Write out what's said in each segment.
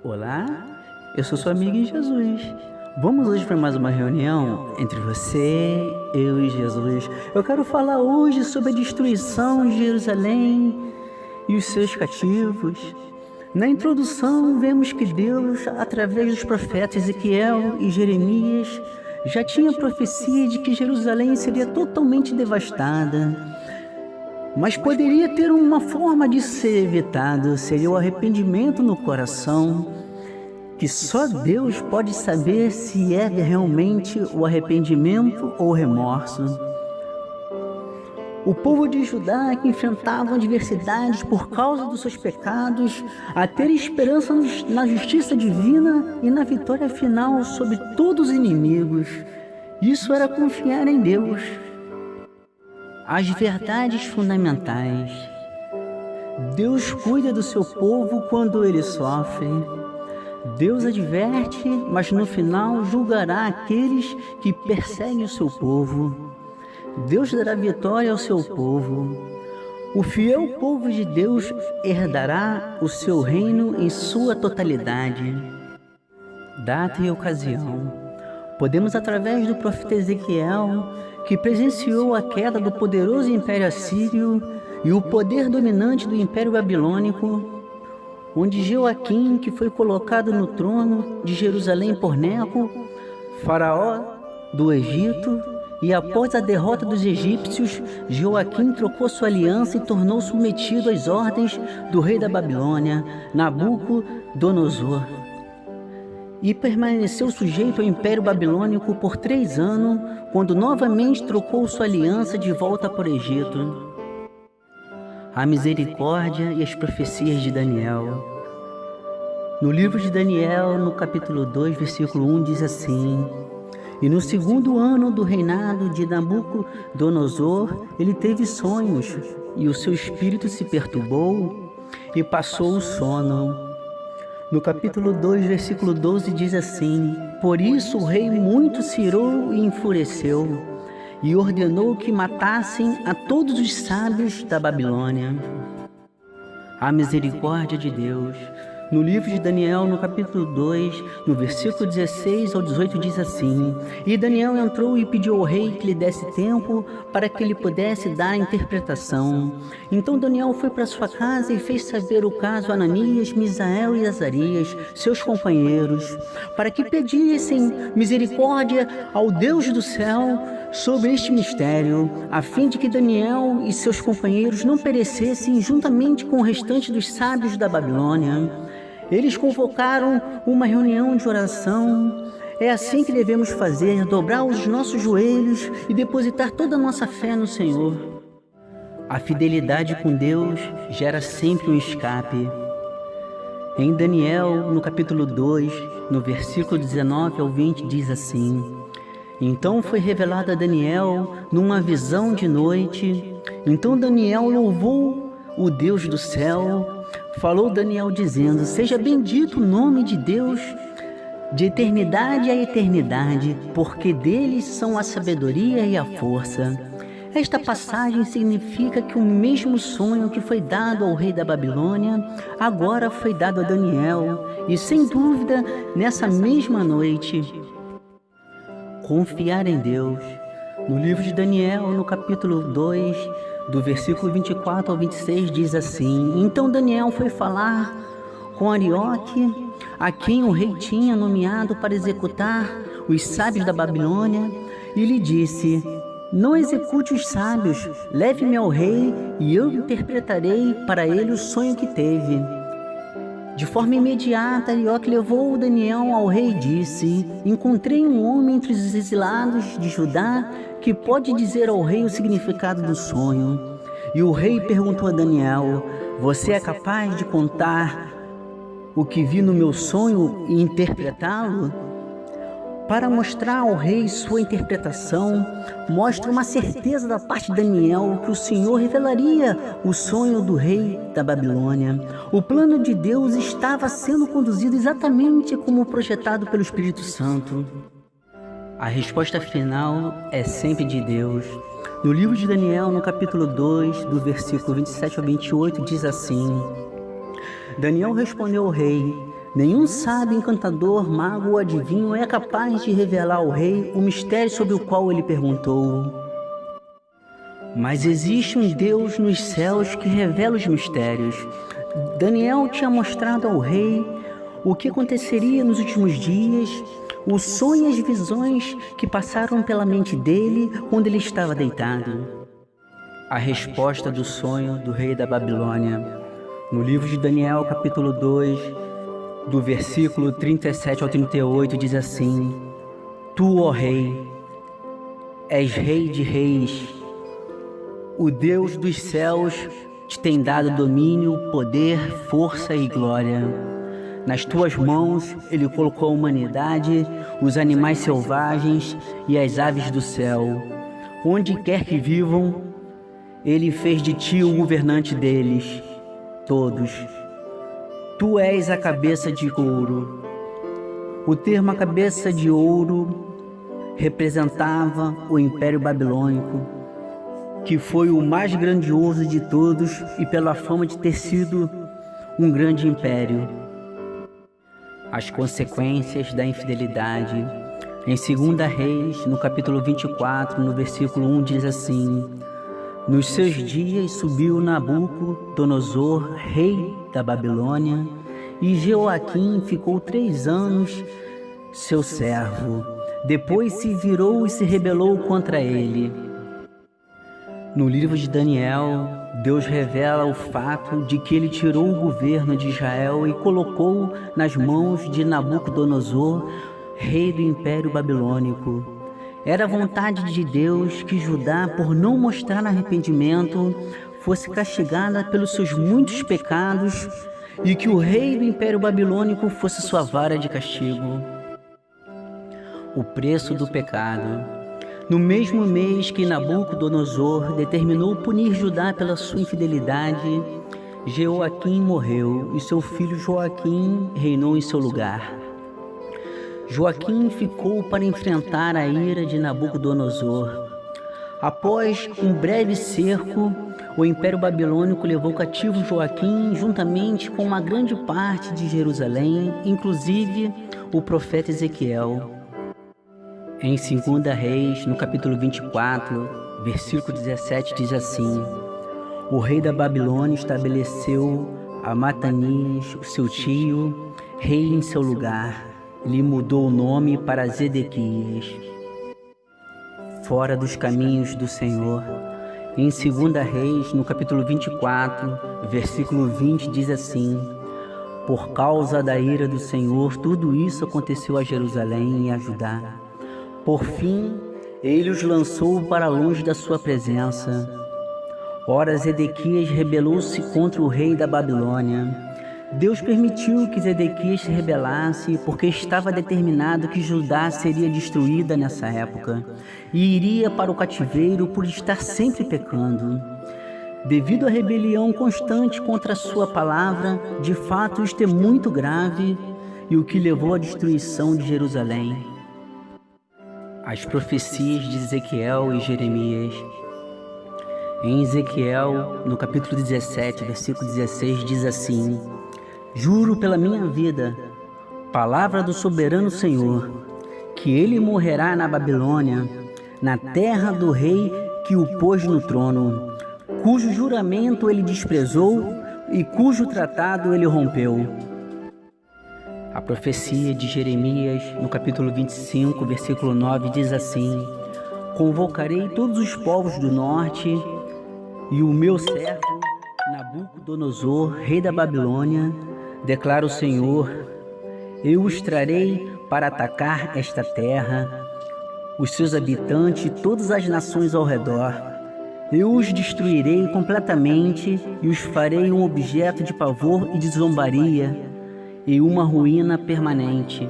Olá, eu sou sua amiga em Jesus. Vamos hoje para mais uma reunião entre você, eu e Jesus. Eu quero falar hoje sobre a destruição de Jerusalém e os seus cativos. Na introdução, vemos que Deus, através dos profetas Ezequiel e Jeremias, já tinha profecia de que Jerusalém seria totalmente devastada. Mas poderia ter uma forma de ser evitado, seria o arrependimento no coração, que só Deus pode saber se é realmente o arrependimento ou remorso. O povo de Judá, que enfrentava adversidades por causa dos seus pecados, a ter esperança na justiça divina e na vitória final sobre todos os inimigos. Isso era confiar em Deus. As verdades fundamentais. Deus cuida do seu povo quando ele sofre. Deus adverte, mas no final julgará aqueles que perseguem o seu povo. Deus dará vitória ao seu povo. O fiel povo de Deus herdará o seu reino em sua totalidade. Data e ocasião. Podemos, através do profeta Ezequiel, que presenciou a queda do poderoso Império Assírio e o poder dominante do Império Babilônico, onde Jeoaquim, que foi colocado no trono de Jerusalém por Neco, faraó do Egito, e após a derrota dos egípcios, Jeoaquim trocou sua aliança e tornou submetido às ordens do rei da Babilônia, Nabucodonosor, e permaneceu sujeito ao Império Babilônico por 3 anos, quando novamente trocou sua aliança de volta para o Egito. A misericórdia e as profecias de Daniel. No livro de Daniel, no capítulo 2, versículo 1, diz assim: E no 2º ano do reinado de Nabucodonosor, ele teve sonhos, e o seu espírito se perturbou, e passou o sono. No capítulo 2, versículo 12, diz assim: Por isso o rei muito se irou e enfureceu, e ordenou que matassem a todos os sábios da Babilônia. A misericórdia de Deus. No livro de Daniel, no capítulo 2, no versículo 16 ao 18, diz assim: E Daniel entrou e pediu ao rei que lhe desse tempo para que ele pudesse dar a interpretação. Então Daniel foi para sua casa e fez saber o caso a Ananias, Misael e Azarias, seus companheiros, para que pedissem misericórdia ao Deus do céu sobre este mistério, a fim de que Daniel e seus companheiros não perecessem juntamente com o restante dos sábios da Babilônia. Eles convocaram uma reunião de oração. É assim que devemos fazer, dobrar os nossos joelhos e depositar toda a nossa fé no Senhor. A fidelidade com Deus gera sempre um escape. Em Daniel, no capítulo 2, no versículo 19 ao 20, diz assim: Então foi revelado a Daniel numa visão de noite. Então Daniel louvou o Deus do céu. Falou Daniel dizendo: Seja bendito o nome de Deus, de eternidade a eternidade, porque deles são a sabedoria e a força. Esta passagem significa que o mesmo sonho que foi dado ao rei da Babilônia, agora foi dado a Daniel, e sem dúvida, nessa mesma noite. Confiar em Deus. No livro de Daniel, no capítulo 2, do versículo 24 ao 26, diz assim: Então Daniel foi falar com Arioque, a quem o rei tinha nomeado para executar os sábios da Babilônia, e lhe disse: Não execute os sábios, leve-me ao rei, e eu interpretarei para ele o sonho que teve. De forma imediata, Arioque levou Daniel ao rei e disse: Encontrei um homem entre os exilados de Judá que pode dizer ao rei o significado do sonho. E o rei perguntou a Daniel: Você é capaz de contar o que vi no meu sonho e interpretá-lo? Para mostrar ao rei sua interpretação, mostra uma certeza da parte de Daniel que o Senhor revelaria o sonho do rei da Babilônia. O plano de Deus estava sendo conduzido exatamente como projetado pelo Espírito Santo. A resposta final é sempre de Deus. No livro de Daniel, no capítulo 2, do versículo 27 ao 28, diz assim: Daniel respondeu ao rei: Nenhum sábio, encantador, mago ou adivinho é capaz de revelar ao rei o mistério sobre o qual ele perguntou. Mas existe um Deus nos céus que revela os mistérios. Daniel tinha mostrado ao rei o que aconteceria nos últimos dias, o sonho e as visões que passaram pela mente dele quando ele estava deitado. A resposta do sonho do rei da Babilônia. No livro de Daniel, capítulo 2, do versículo 37 ao 38, diz assim: Tu, ó rei, és rei de reis. O Deus dos céus te tem dado domínio, poder, força e glória. Nas tuas mãos ele colocou a humanidade, os animais selvagens e as aves do céu. Onde quer que vivam, ele fez de ti o governante deles, todos. Tu és a cabeça de ouro. O termo a cabeça de ouro representava o Império Babilônico, que foi o mais grandioso de todos e pela fama de ter sido um grande império. As consequências da infidelidade. Em 2 Reis, no capítulo 24, no versículo 1, diz assim: Nos seus dias subiu Nabucodonosor, rei da Babilônia, e Jeoaquim ficou 3 anos seu servo. Depois se virou e se rebelou contra ele. No livro de Daniel, Deus revela o fato de que ele tirou o governo de Israel e colocou nas mãos de Nabucodonosor, rei do Império Babilônico. Era a vontade de Deus que Judá, por não mostrar arrependimento, fosse castigada pelos seus muitos pecados e que o rei do Império Babilônico fosse sua vara de castigo. O preço do pecado. No mesmo mês que Nabucodonosor determinou punir Judá pela sua infidelidade, Jeoaquim morreu e seu filho Joaquim reinou em seu lugar. Joaquim ficou para enfrentar a ira de Nabucodonosor. Após um breve cerco, o Império Babilônico levou cativo Joaquim juntamente com uma grande parte de Jerusalém, inclusive o profeta Ezequiel. Em 2 Reis, no capítulo 24, versículo 17, diz assim: O rei da Babilônia estabeleceu a Matanias, o seu tio, rei em seu lugar. Lhe mudou o nome para Zedequias. Fora dos caminhos do Senhor. Em 2 Reis, no capítulo 24, versículo 20, diz assim: Por causa da ira do Senhor, tudo isso aconteceu a Jerusalém e a Judá. Por fim, ele os lançou para longe da sua presença. Ora, Zedequias rebelou-se contra o rei da Babilônia. Deus permitiu que Zedequias se rebelasse porque estava determinado que Judá seria destruída nessa época e iria para o cativeiro por estar sempre pecando. Devido à rebelião constante contra a sua palavra, de fato isto é muito grave e o que levou à destruição de Jerusalém. As profecias de Ezequiel e Jeremias. Em Ezequiel, no capítulo 17, versículo 16, diz assim: Juro pela minha vida, palavra do soberano Senhor, que ele morrerá na Babilônia, na terra do rei que o pôs no trono, cujo juramento ele desprezou e cujo tratado ele rompeu. A profecia de Jeremias, no capítulo 25, versículo 9, diz assim: Convocarei todos os povos do norte e o meu servo Nabucodonosor, rei da Babilônia, declara o Senhor, eu os trarei para atacar esta terra, os seus habitantes e todas as nações ao redor. Eu os destruirei completamente e os farei um objeto de pavor e de zombaria e uma ruína permanente.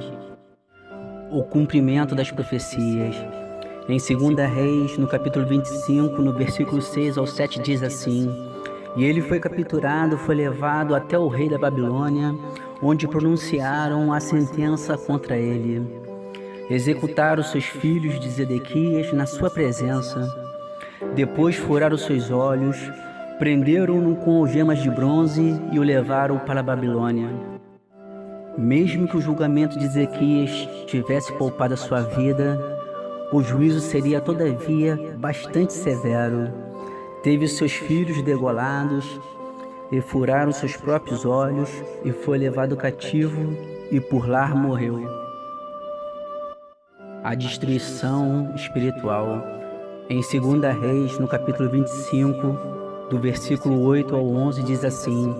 O cumprimento das profecias. Em 2 Reis, no capítulo 25, no versículo 6 ao 7, diz assim: E ele foi capturado, foi levado até o rei da Babilônia, onde pronunciaram a sentença contra ele. Executaram seus filhos de Zedequias na sua presença. Depois furaram seus olhos, prenderam-no com algemas de bronze e o levaram para a Babilônia. Mesmo que o julgamento de Ezequias tivesse poupado a sua vida, o juízo seria todavia bastante severo. Teve seus filhos degolados e furaram seus próprios olhos, e foi levado cativo e por lá morreu. A destruição espiritual. Em 2 Reis, no capítulo 25, do versículo 8 ao 11, diz assim: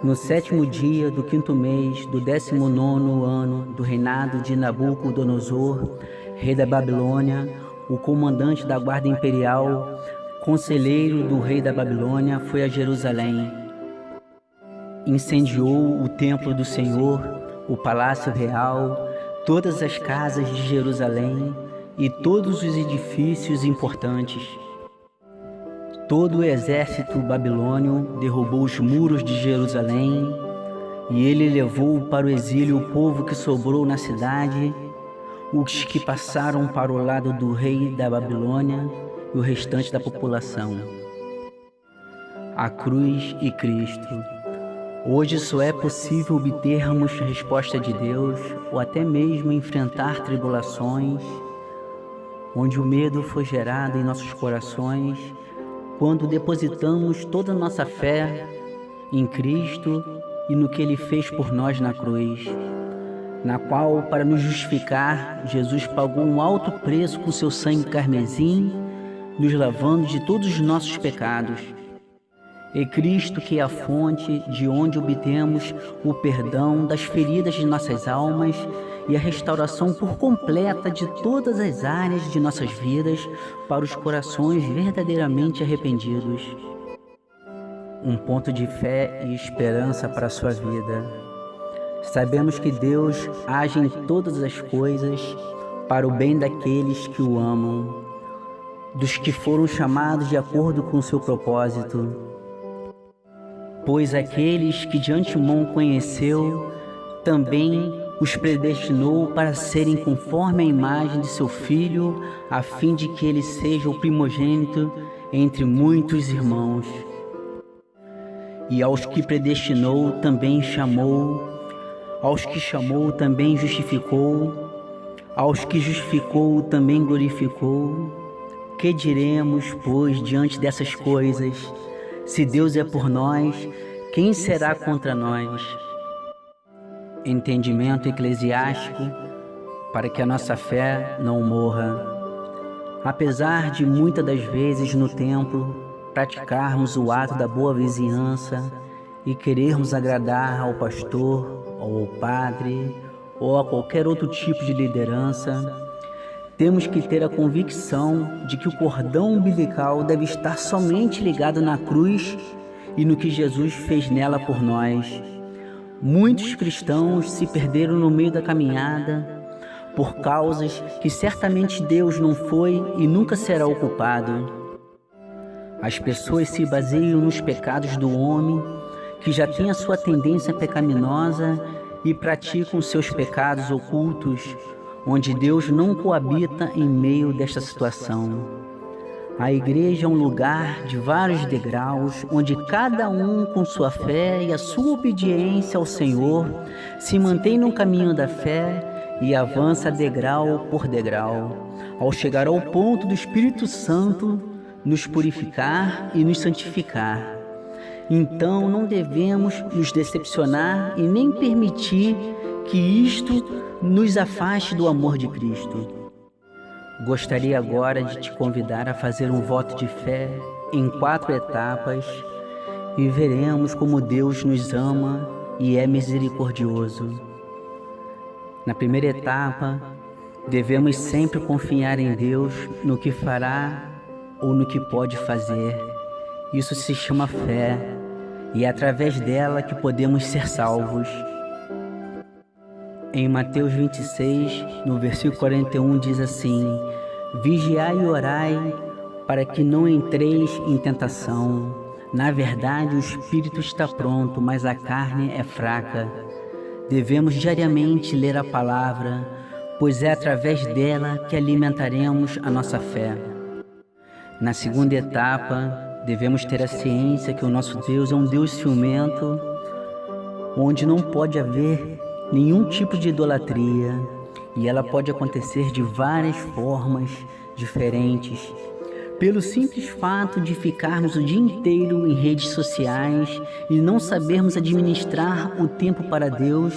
No 7º dia do 5º mês do 19º ano do reinado de Nabucodonosor, rei da Babilônia, o comandante da guarda imperial, conselheiro do rei da Babilônia, foi a Jerusalém. Incendiou o templo do Senhor, o palácio real, todas as casas de Jerusalém e todos os edifícios importantes. Todo o exército babilônio derrubou os muros de Jerusalém, e ele levou para o exílio o povo que sobrou na cidade, os que passaram para o lado do rei da Babilônia e o restante da população. A cruz e Cristo. Hoje só é possível obtermos resposta de Deus, ou até mesmo enfrentar tribulações, onde o medo foi gerado em nossos corações, quando depositamos toda a nossa fé em Cristo e no que Ele fez por nós na cruz, na qual, para nos justificar, Jesus pagou um alto preço com seu sangue carmesim, nos lavando de todos os nossos pecados. É Cristo que é a fonte de onde obtemos o perdão das feridas de nossas almas e a restauração por completa de todas as áreas de nossas vidas para os corações verdadeiramente arrependidos. Um ponto de fé e esperança para a sua vida. Sabemos que Deus age em todas as coisas para o bem daqueles que o amam, dos que foram chamados de acordo com o seu propósito. Pois aqueles que de antemão conheceu, também os predestinou para serem conforme a imagem de seu Filho, a fim de que ele seja o primogênito entre muitos irmãos. E aos que predestinou também chamou, aos que chamou também justificou, aos que justificou também glorificou. Que diremos, pois, diante dessas coisas? Se Deus é por nós, quem será contra nós? Entendimento eclesiástico para que a nossa fé não morra. Apesar de muitas das vezes no templo praticarmos o ato da boa vizinhança e querermos agradar ao pastor, ou ao padre, ou a qualquer outro tipo de liderança, temos que ter a convicção de que o cordão umbilical deve estar somente ligado na cruz e no que Jesus fez nela por nós. Muitos cristãos se perderam no meio da caminhada por causas que certamente Deus não foi e nunca será o culpado. As pessoas se baseiam nos pecados do homem, que já tem a sua tendência pecaminosa, e praticam seus pecados ocultos, onde Deus não coabita em meio desta situação. A igreja é um lugar de vários degraus, onde cada um, com sua fé e a sua obediência ao Senhor, se mantém no caminho da fé e avança degrau por degrau, ao chegar ao ponto do Espírito Santo nos purificar e nos santificar. Então não devemos nos decepcionar e nem permitir que isto nos afaste do amor de Cristo. Gostaria agora de te convidar a fazer um voto de fé em 4 etapas e veremos como Deus nos ama e é misericordioso. Na primeira etapa, devemos sempre confiar em Deus no que fará ou no que pode fazer. Isso se chama fé, e é através dela que podemos ser salvos. Em Mateus 26, no versículo 41, diz assim: Vigiai e orai, para que não entreis em tentação. Na verdade, o espírito está pronto, mas a carne é fraca. Devemos diariamente ler a palavra, pois é através dela que alimentaremos a nossa fé. Na segunda etapa, devemos ter a ciência que o nosso Deus é um Deus ciumento, onde não pode haver nenhum tipo de idolatria, e ela pode acontecer de várias formas diferentes. Pelo simples fato de ficarmos o dia inteiro em redes sociais e não sabermos administrar o tempo para Deus,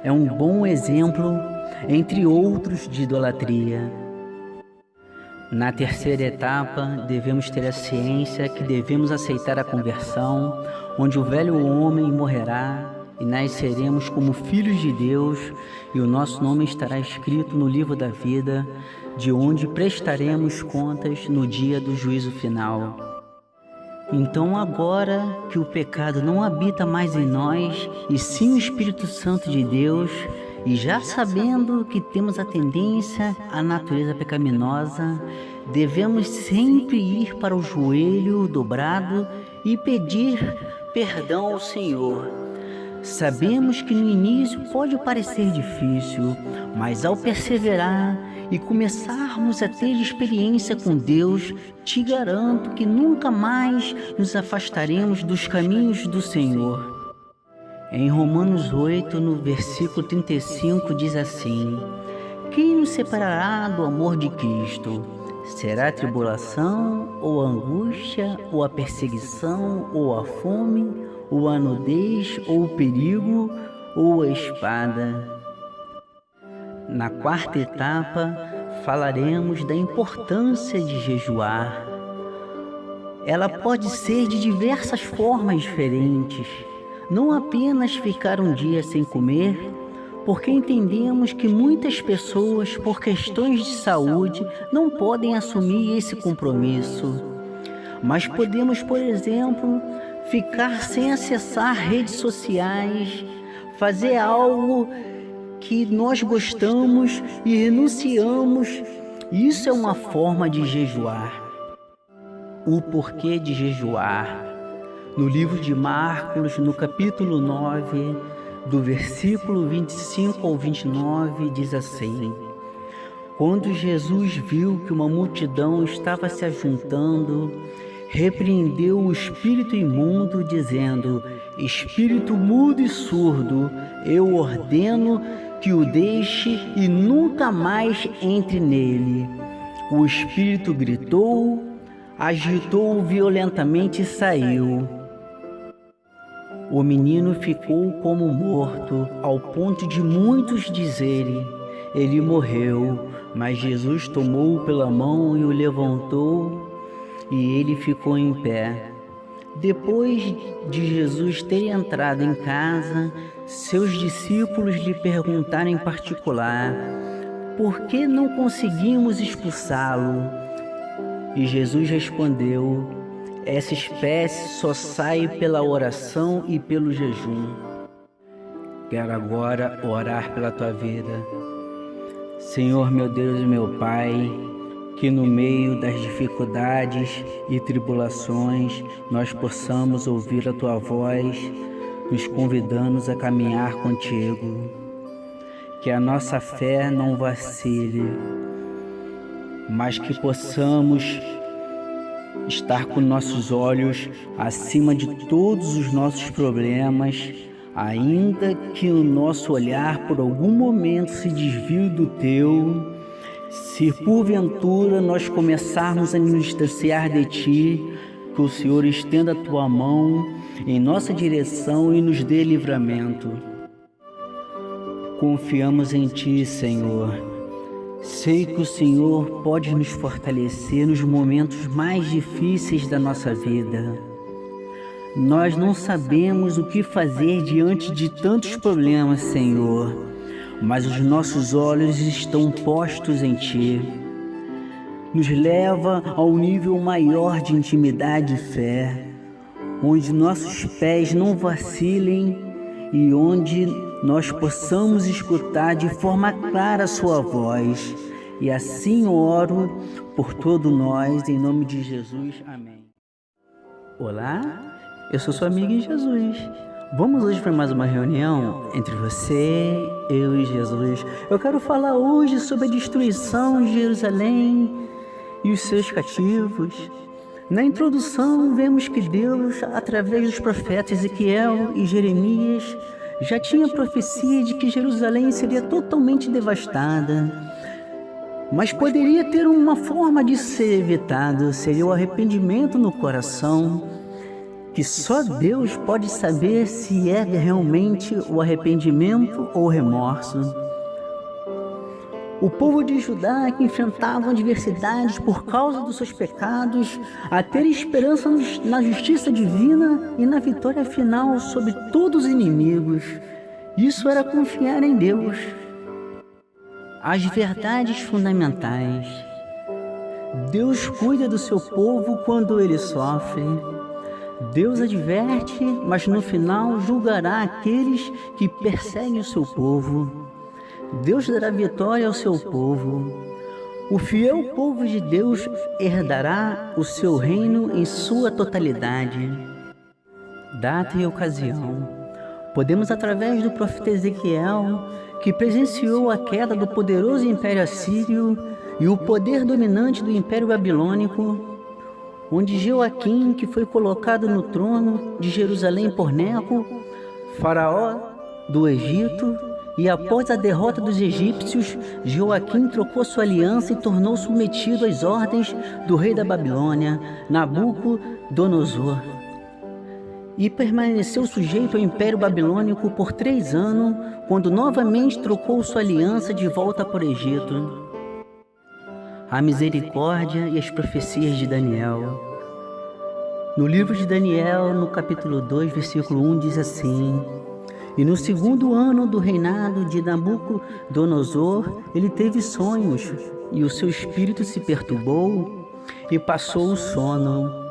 é um bom exemplo, entre outros, de idolatria. Na terceira etapa, devemos ter a ciência que devemos aceitar a conversão, onde o velho homem morrerá e nasceremos como filhos de Deus, e o nosso nome estará escrito no livro da vida, de onde prestaremos contas no dia do juízo final. Então, agora que o pecado não habita mais em nós, e sim o Espírito Santo de Deus, e já sabendo que temos a tendência à natureza pecaminosa, devemos sempre ir para o joelho dobrado e pedir perdão ao Senhor. Sabemos que no início pode parecer difícil, mas ao perseverar e começarmos a ter experiência com Deus, te garanto que nunca mais nos afastaremos dos caminhos do Senhor. Em Romanos 8, no versículo 35, diz assim: quem nos separará do amor de Cristo? Será a tribulação, ou a angústia, ou a perseguição, ou a fome, ou a nudez, ou o perigo, ou a espada? Na quarta etapa, falaremos da importância de jejuar. Ela pode ser de diversas formas diferentes, não apenas ficar um dia sem comer, porque entendemos que muitas pessoas, por questões de saúde, não podem assumir esse compromisso. Mas podemos, por exemplo, ficar sem acessar redes sociais, fazer algo que nós gostamos e renunciamos. Isso é uma forma de jejuar. O porquê de jejuar? No livro de Marcos, no capítulo 9, do versículo 25 ao 29, diz assim: quando Jesus viu que uma multidão estava se ajuntando, repreendeu o espírito imundo, dizendo: espírito mudo e surdo, eu ordeno que o deixe e nunca mais entre nele. O espírito gritou, agitou-o violentamente e saiu. O menino ficou como morto, ao ponto de muitos dizerem: ele morreu. Mas Jesus tomou-o pela mão e o levantou, e ele ficou em pé. Depois de Jesus ter entrado em casa, seus discípulos lhe perguntaram em particular: por que não conseguimos expulsá-lo? E Jesus respondeu: essa espécie só sai pela oração e pelo jejum. Quero agora orar pela tua vida. Senhor, meu Deus e meu Pai, que no meio das dificuldades e tribulações nós possamos ouvir a tua voz, nos convidando a caminhar contigo. Que a nossa fé não vacile, mas que possamos estar com nossos olhos acima de todos os nossos problemas, ainda que o nosso olhar por algum momento se desvie do teu. Se porventura nós começarmos a nos distanciar de ti, que o Senhor estenda a tua mão em nossa direção e nos dê livramento. Confiamos em ti, Senhor. Sei que o Senhor pode nos fortalecer nos momentos mais difíceis da nossa vida. Nós não sabemos o que fazer diante de tantos problemas, Senhor, mas os nossos olhos estão postos em Ti. Nos leva ao nível maior de intimidade e fé, onde nossos pés não vacilem e onde nós possamos escutar de forma clara a Sua voz. E assim oro por todos nós, em nome de Jesus. Amém. Olá, eu sou sua amiga em Jesus. Vamos hoje para mais uma reunião entre você, eu e Jesus. Eu quero falar hoje sobre a destruição de Jerusalém e os seus cativos. Na introdução, vemos que Deus, através dos profetas Ezequiel e Jeremias, já tinha profecia de que Jerusalém seria totalmente devastada, mas poderia ter uma forma de ser evitado, seria o arrependimento no coração, que só Deus pode saber se é realmente o arrependimento ou remorso. O povo de Judá, que enfrentava adversidades por causa dos seus pecados, a ter esperança na justiça divina e na vitória final sobre todos os inimigos. Isso era confiar em Deus. As verdades fundamentais. Deus cuida do seu povo quando ele sofre. Deus adverte, mas no final julgará aqueles que perseguem o seu povo. Deus dará vitória ao seu povo. O fiel povo de Deus herdará o seu reino em sua totalidade. Data e ocasião. Podemos, através do profeta Ezequiel, que presenciou a queda do poderoso Império Assírio e o poder dominante do Império Babilônico, onde Joaquim, que foi colocado no trono de Jerusalém por Neco, faraó do Egito, e após a derrota dos egípcios, Joaquim trocou sua aliança e tornou submetido às ordens do rei da Babilônia, Nabucodonosor, e permaneceu sujeito ao Império Babilônico por 3 anos, quando novamente trocou sua aliança de volta para o Egito. A misericórdia e as profecias de Daniel. No livro de Daniel, no capítulo 2, versículo 1, diz assim: E no 2º ano do reinado de Nabucodonosor, ele teve sonhos, e o seu espírito se perturbou e passou o sono.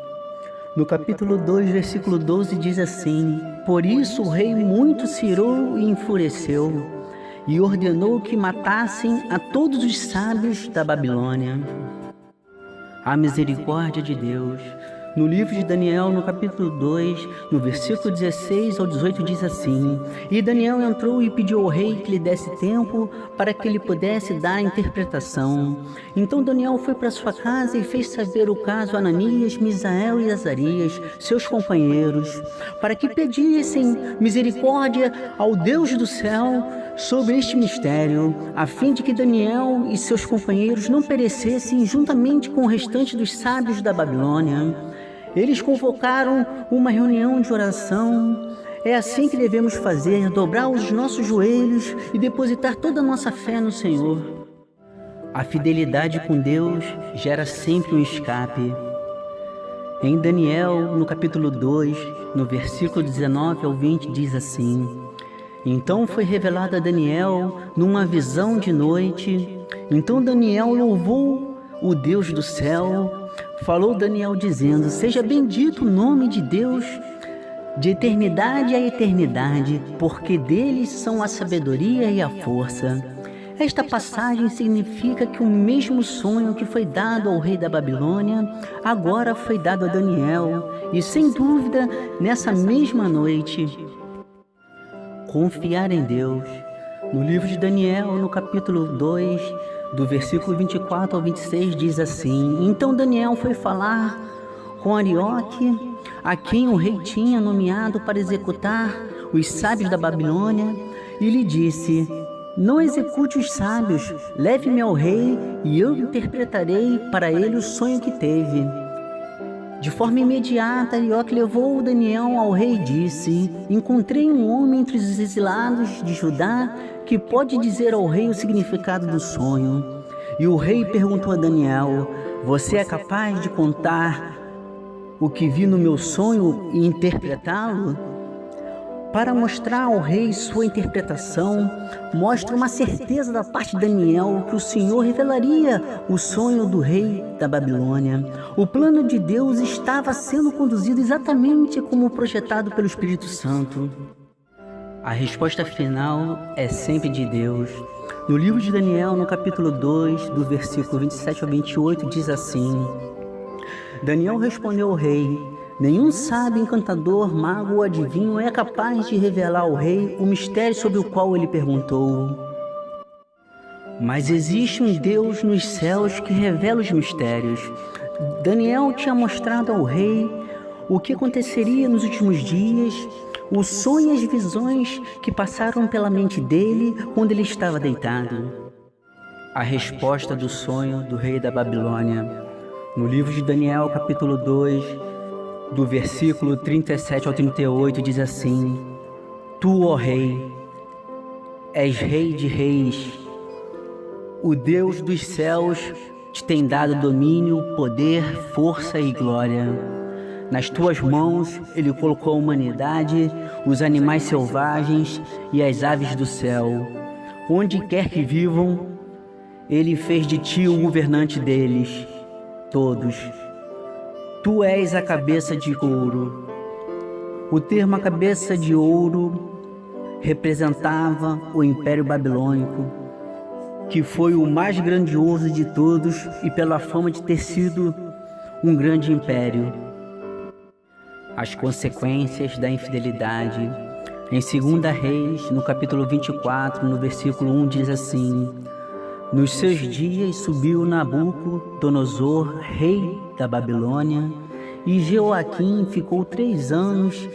No capítulo 2, versículo 12, diz assim: Por isso o rei muito se irou e enfureceu, e ordenou que matassem a todos os sábios da Babilônia. A misericórdia de Deus. No livro de Daniel, no capítulo 2, no versículo 16 ao 18, diz assim: E Daniel entrou e pediu ao rei que lhe desse tempo para que ele pudesse dar a interpretação. Então Daniel foi para sua casa e fez saber o caso a Ananias, Misael e Azarias, seus companheiros, para que pedissem misericórdia ao Deus do céu sobre este mistério, a fim de que Daniel e seus companheiros não perecessem juntamente com o restante dos sábios da Babilônia. Eles convocaram uma reunião de oração. É assim que devemos fazer, dobrar os nossos joelhos e depositar toda a nossa fé no Senhor. A fidelidade com Deus gera sempre um escape. Em Daniel, no capítulo 2, no versículo 19 ao 20, diz assim: Então foi revelado a Daniel numa visão de noite. Então Daniel louvou o Deus do céu. Falou Daniel dizendo: Seja bendito o nome de Deus, de eternidade a eternidade, porque deles são a sabedoria e a força. Esta passagem significa que o mesmo sonho que foi dado ao rei da Babilônia, agora foi dado a Daniel, e sem dúvida, nessa mesma noite. Confiar em Deus. No livro de Daniel, no capítulo 2, do versículo 24 ao 26, diz assim: Então Daniel foi falar com Arioque, a quem o rei tinha nomeado para executar os sábios da Babilônia, e lhe disse: Não execute os sábios, leve-me ao rei, e eu interpretarei para ele o sonho que teve. De forma imediata, Arioque levou Daniel ao rei e disse: Encontrei um homem entre os exilados de Judá que pode dizer ao rei o significado do sonho. E o rei perguntou a Daniel: Você é capaz de contar o que vi no meu sonho e interpretá-lo? Para mostrar ao rei sua interpretação, mostra uma certeza da parte de Daniel que o Senhor revelaria o sonho do rei da Babilônia. O plano de Deus estava sendo conduzido exatamente como projetado pelo Espírito Santo. A resposta final é sempre de Deus. No livro de Daniel, no capítulo 2, do versículo 27 ao 28, diz assim: Daniel respondeu ao rei: Nenhum sábio, encantador, mago ou adivinho é capaz de revelar ao rei o mistério sobre o qual ele perguntou. Mas existe um Deus nos céus que revela os mistérios. Daniel tinha mostrado ao rei o que aconteceria nos últimos dias, o sonho e as visões que passaram pela mente dele quando ele estava deitado. A resposta do sonho do rei da Babilônia. No livro de Daniel, capítulo 2, do versículo 37 ao 38, diz assim: Tu, ó rei, és rei de reis. O Deus dos céus te tem dado domínio, poder, força e glória. Nas tuas mãos ele colocou a humanidade, os animais selvagens e as aves do céu. Onde quer que vivam, ele fez de ti o governante deles, todos. Tu és a cabeça de ouro. O termo a cabeça de ouro representava o Império Babilônico, que foi o mais grandioso de todos e pela fama de ter sido um grande império. As consequências da infidelidade. Em 2 Reis, no capítulo 24, no versículo 1, diz assim: Nos seus dias subiu Nabucodonosor, rei da Babilônia, e Jeoaquim ficou 3 anos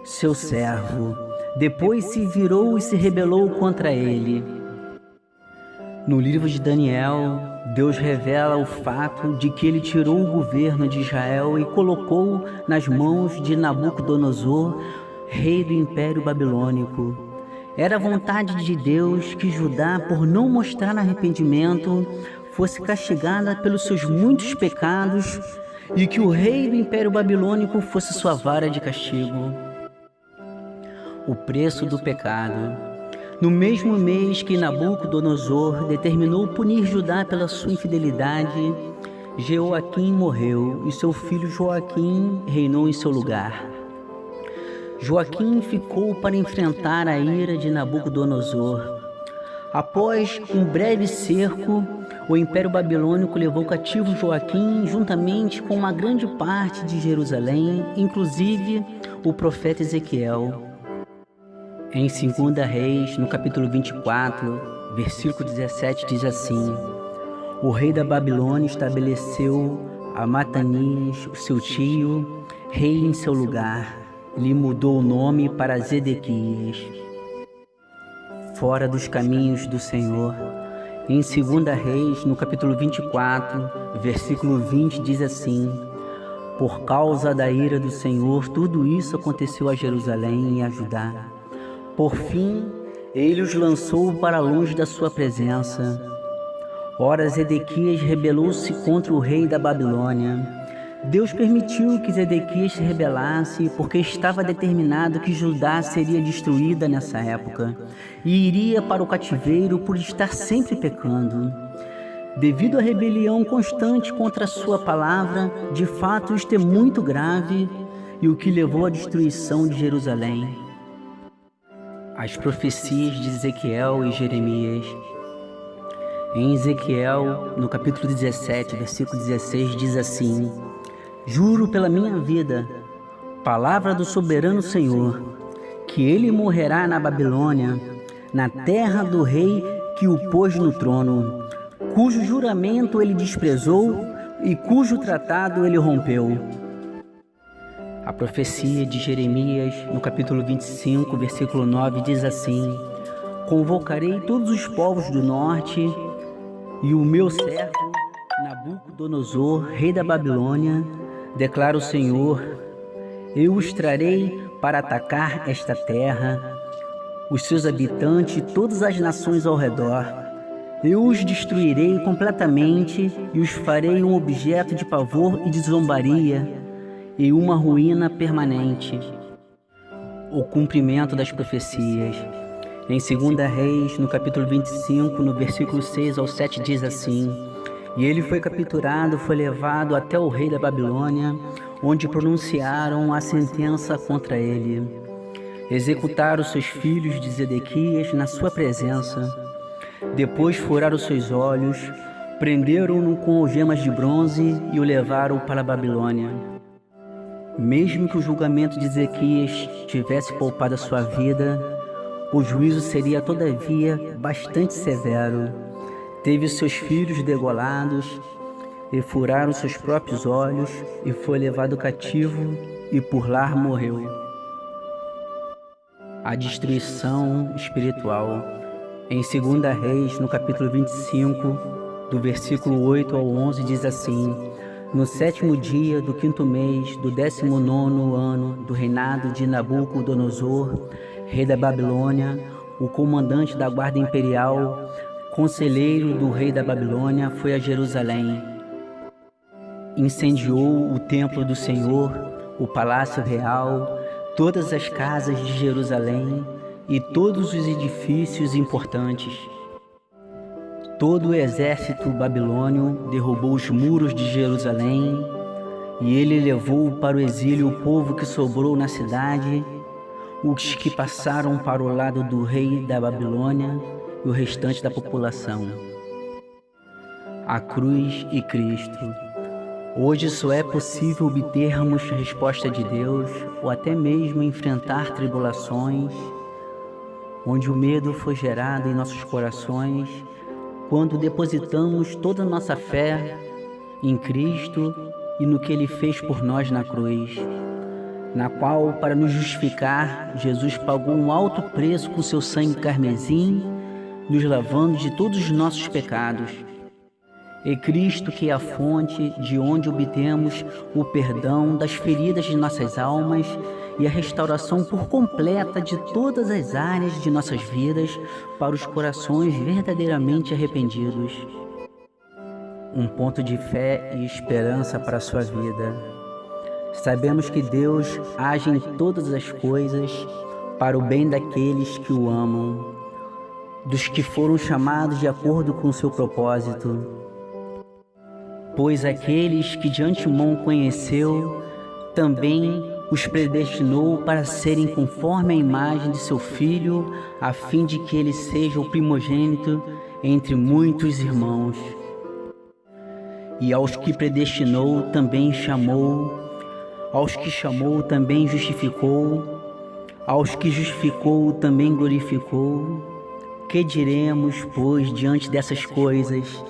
seu servo. Depois se virou e se rebelou contra ele. No livro de Daniel, Deus revela o fato de que ele tirou o governo de Israel e colocou nas mãos de Nabucodonosor, rei do Império Babilônico. Era a vontade de Deus que Judá, por não mostrar arrependimento, fosse castigada pelos seus muitos pecados e que o rei do Império Babilônico fosse sua vara de castigo. O preço do pecado. No mesmo mês que Nabucodonosor determinou punir Judá pela sua infidelidade, Jeoaquim morreu e seu filho Joaquim reinou em seu lugar. Joaquim ficou para enfrentar a ira de Nabucodonosor. Após um breve cerco, o Império Babilônico levou cativo Joaquim juntamente com uma grande parte de Jerusalém, inclusive o profeta Ezequiel. Em 2 Reis, no capítulo 24, versículo 17, diz assim: O rei da Babilônia estabeleceu a Matanias, o seu tio, rei em seu lugar. Lhe mudou o nome para Zedequias. Fora dos caminhos do Senhor. Em 2 Reis, no capítulo 24, versículo 20, diz assim: Por causa da ira do Senhor, tudo isso aconteceu a Jerusalém e a Judá. Por fim, ele os lançou para longe da sua presença. Ora, Zedequias rebelou-se contra o rei da Babilônia. Deus permitiu que Zedequias se rebelasse porque estava determinado que Judá seria destruída nessa época e iria para o cativeiro por estar sempre pecando. Devido à rebelião constante contra a sua palavra, de fato isto é muito grave e o que levou à destruição de Jerusalém. As profecias de Ezequiel e Jeremias. Em Ezequiel, no capítulo 17, versículo 16, diz assim: Juro pela minha vida, palavra do soberano Senhor, que ele morrerá na Babilônia, na terra do rei que o pôs no trono, cujo juramento ele desprezou e cujo tratado ele rompeu. A profecia de Jeremias, no capítulo 25, versículo 9, diz assim: Convocarei todos os povos do norte e o meu servo Nabucodonosor, rei da Babilônia, declara o Senhor, eu os trarei para atacar esta terra, os seus habitantes e todas as nações ao redor. Eu os destruirei completamente e os farei um objeto de pavor e de zombaria e uma ruína permanente. O cumprimento das profecias. Em 2 Reis, no capítulo 25, no versículo 6 ao 7, diz assim: E ele foi capturado, foi levado até o rei da Babilônia, onde pronunciaram a sentença contra ele. Executaram seus filhos de Zedequias na sua presença. Depois furaram seus olhos, prenderam-no com algemas de bronze e o levaram para a Babilônia. Mesmo que o julgamento de Ezequias tivesse poupado a sua vida, o juízo seria todavia bastante severo. Teve seus filhos degolados e furaram seus próprios olhos e foi levado cativo e por lá morreu. a destruição espiritual. Em 2 Reis, no capítulo 25, do versículo 8 ao 11, diz assim: No 7º dia do 5º mês do 19º ano do reinado de Nabucodonosor, rei da Babilônia, o comandante da guarda imperial, conselheiro do rei da Babilônia, foi a Jerusalém. Incendiou o templo do Senhor, o palácio real, todas as casas de Jerusalém e todos os edifícios importantes. Todo o exército babilônio derrubou os muros de Jerusalém e ele levou para o exílio o povo que sobrou na cidade, os que passaram para o lado do rei da Babilônia e o restante da população. A cruz e Cristo. Hoje só é possível obtermos resposta de Deus ou até mesmo enfrentar tribulações, onde o medo foi gerado em nossos corações, quando depositamos toda a nossa fé em Cristo e no que Ele fez por nós na cruz, na qual, para nos justificar, Jesus pagou um alto preço com seu sangue carmesim, nos lavando de todos os nossos pecados. É Cristo que é a fonte de onde obtemos o perdão das feridas de nossas almas e a restauração por completa de todas as áreas de nossas vidas para os corações verdadeiramente arrependidos. Um ponto de fé e esperança para a sua vida. Sabemos que Deus age em todas as coisas para o bem daqueles que o amam, dos que foram chamados de acordo com o seu propósito. Pois aqueles que de antemão conheceu, também os predestinou para serem conforme a imagem de seu Filho, a fim de que ele seja o primogênito entre muitos irmãos. E aos que predestinou também chamou, aos que chamou também justificou, aos que justificou também glorificou. Que diremos, pois, diante dessas coisas?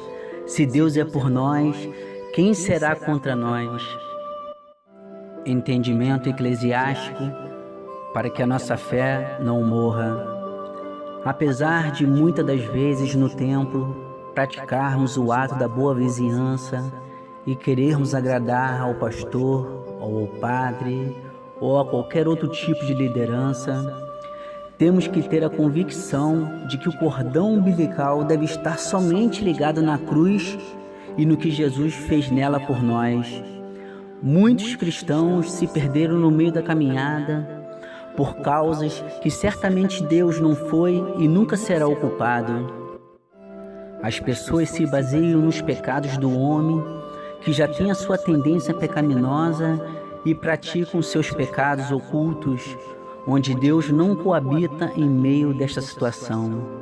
Se Deus é por nós, quem será contra nós? Entendimento eclesiástico para que a nossa fé não morra. Apesar de muitas das vezes no templo praticarmos o ato da boa vizinhança e querermos agradar ao pastor, ou ao padre, ou a qualquer outro tipo de liderança, temos que ter a convicção de que o cordão umbilical deve estar somente ligado na cruz e no que Jesus fez nela por nós. Muitos cristãos se perderam no meio da caminhada por causas que certamente Deus não foi e nunca será o culpado. As pessoas se baseiam nos pecados do homem, que já tem a sua tendência pecaminosa, e praticam seus pecados ocultos, onde Deus não coabita em meio desta situação.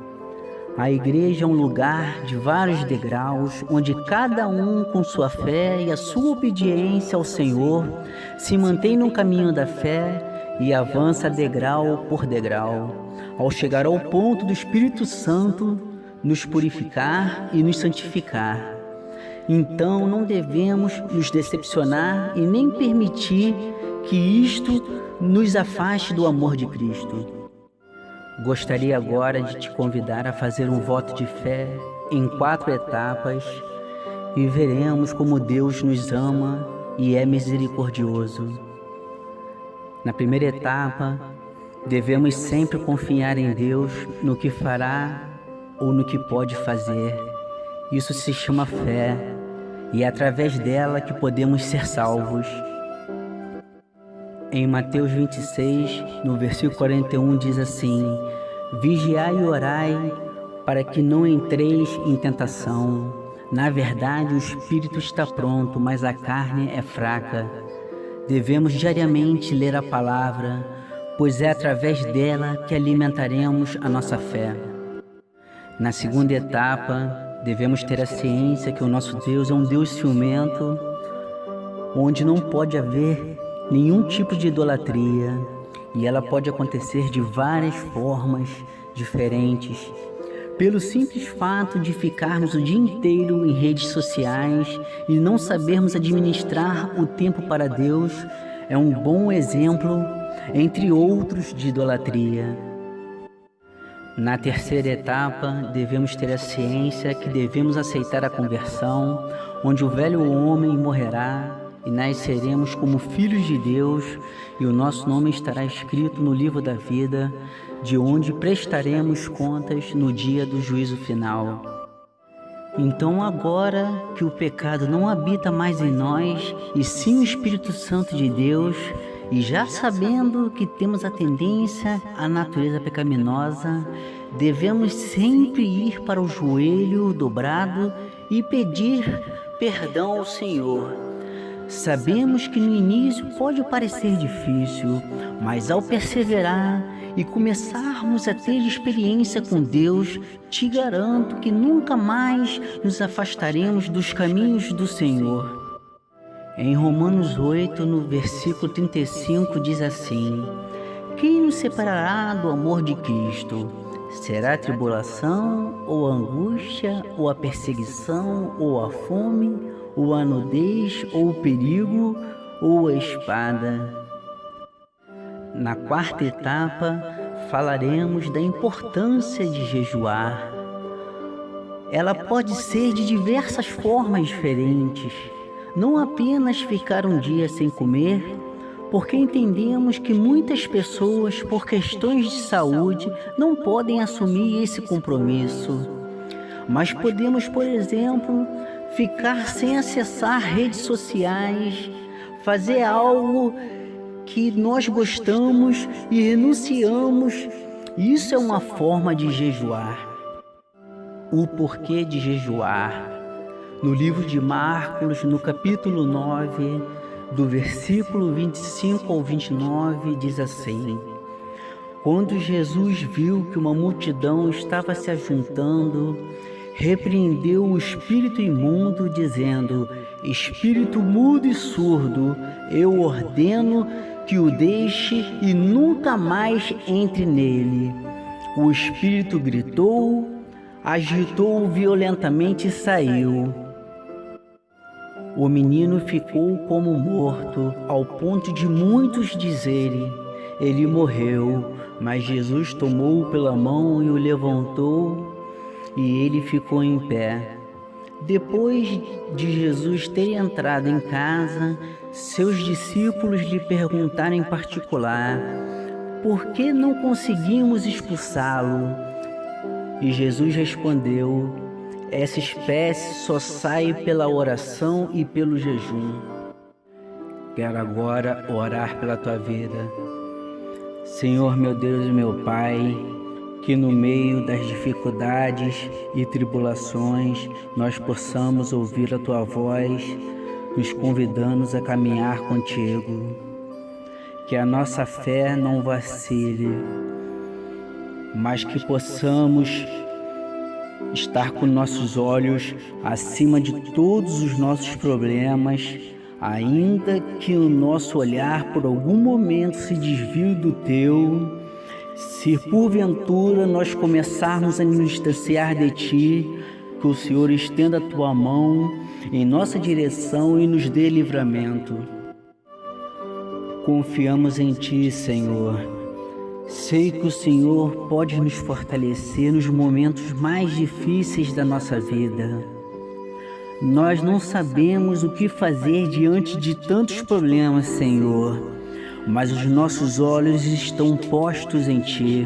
A igreja é um lugar de vários degraus, onde cada um, com sua fé e a sua obediência ao Senhor, se mantém no caminho da fé e avança degrau por degrau, ao chegar ao ponto do Espírito Santo nos purificar e nos santificar. Então não devemos nos decepcionar e nem permitir que isto nos afaste do amor de Cristo. Gostaria agora de te convidar a fazer um voto de fé em 4 etapas e veremos como Deus nos ama e é misericordioso. Na primeira etapa, devemos sempre confiar em Deus no que fará ou no que pode fazer. Isso se chama fé e é através dela que podemos ser salvos. Em Mateus 26, no versículo 41, diz assim: Vigiai e orai para que não entreis em tentação. Na verdade, o espírito está pronto, mas a carne é fraca. Devemos diariamente ler a palavra, pois é através dela que alimentaremos a nossa fé. Na segunda etapa, devemos ter a ciência que o nosso Deus é um Deus ciumento, onde não pode haver nenhum tipo de idolatria, e ela pode acontecer de várias formas diferentes. Pelo simples fato de ficarmos o dia inteiro em redes sociais e não sabermos administrar o tempo para Deus, é um bom exemplo entre outros de idolatria. Na terceira etapa, devemos ter a ciência que devemos aceitar a conversão, onde o velho homem morrerá e nasceremos como filhos de Deus, e o nosso nome estará escrito no livro da vida, de onde prestaremos contas no dia do juízo final. Então, agora que o pecado não habita mais em nós, e sim o Espírito Santo de Deus, e já sabendo que temos a tendência à natureza pecaminosa, devemos sempre ir para o joelho dobrado e pedir perdão ao Senhor. Sabemos que no início pode parecer difícil, mas ao perseverar e começarmos a ter experiência com Deus, te garanto que nunca mais nos afastaremos dos caminhos do Senhor. Em Romanos 8, no versículo 35, diz assim: quem nos separará do amor de Cristo? Será a tribulação, ou a angústia, ou a perseguição, ou a fome, ou a nudez, ou o perigo, ou a espada? Na quarta etapa, falaremos da importância de jejuar. Ela pode ser de diversas formas diferentes. Não apenas ficar um dia sem comer, porque entendemos que muitas pessoas, por questões de saúde, não podem assumir esse compromisso. Mas podemos, por exemplo, ficar sem acessar redes sociais, fazer algo que nós gostamos e renunciamos. Isso é uma forma de jejuar. O porquê de jejuar? No livro de Marcos, no capítulo 9, do versículo 25 ao 29, diz assim: quando Jesus viu que uma multidão estava se ajuntando, repreendeu o espírito imundo, dizendo: espírito mudo e surdo, eu ordeno que o deixe e nunca mais entre nele. O espírito gritou, agitou-o violentamente e saiu. O menino ficou como morto, ao ponto de muitos dizerem: ele morreu. Mas Jesus tomou-o pela mão e o levantou, e ele ficou em pé. Depois de Jesus ter entrado em casa, seus discípulos lhe perguntaram em particular: por que não conseguimos expulsá-lo? E Jesus respondeu: essa espécie só sai pela oração e pelo jejum. Quero agora orar pela tua vida. Senhor, meu Deus e meu Pai, que no meio das dificuldades e tribulações nós possamos ouvir a tua voz, nos convidando a caminhar contigo. Que a nossa fé não vacile, mas que possamos estar com nossos olhos acima de todos os nossos problemas, ainda que o nosso olhar por algum momento se desvie do teu. Se porventura nós começarmos a nos distanciar de ti, que o Senhor estenda a tua mão em nossa direção e nos dê livramento. Confiamos em ti, Senhor. Sei que o Senhor pode nos fortalecer nos momentos mais difíceis da nossa vida. Nós não sabemos o que fazer diante de tantos problemas, Senhor, mas os nossos olhos estão postos em Ti.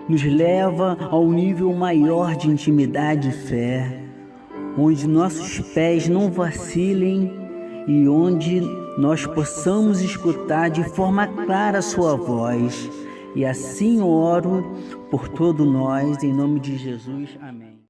Nos leva ao nível maior de intimidade e fé, onde nossos pés não vacilem e onde nós possamos escutar de forma clara a sua voz. E assim oro por todos nós, em nome de Jesus. Amém.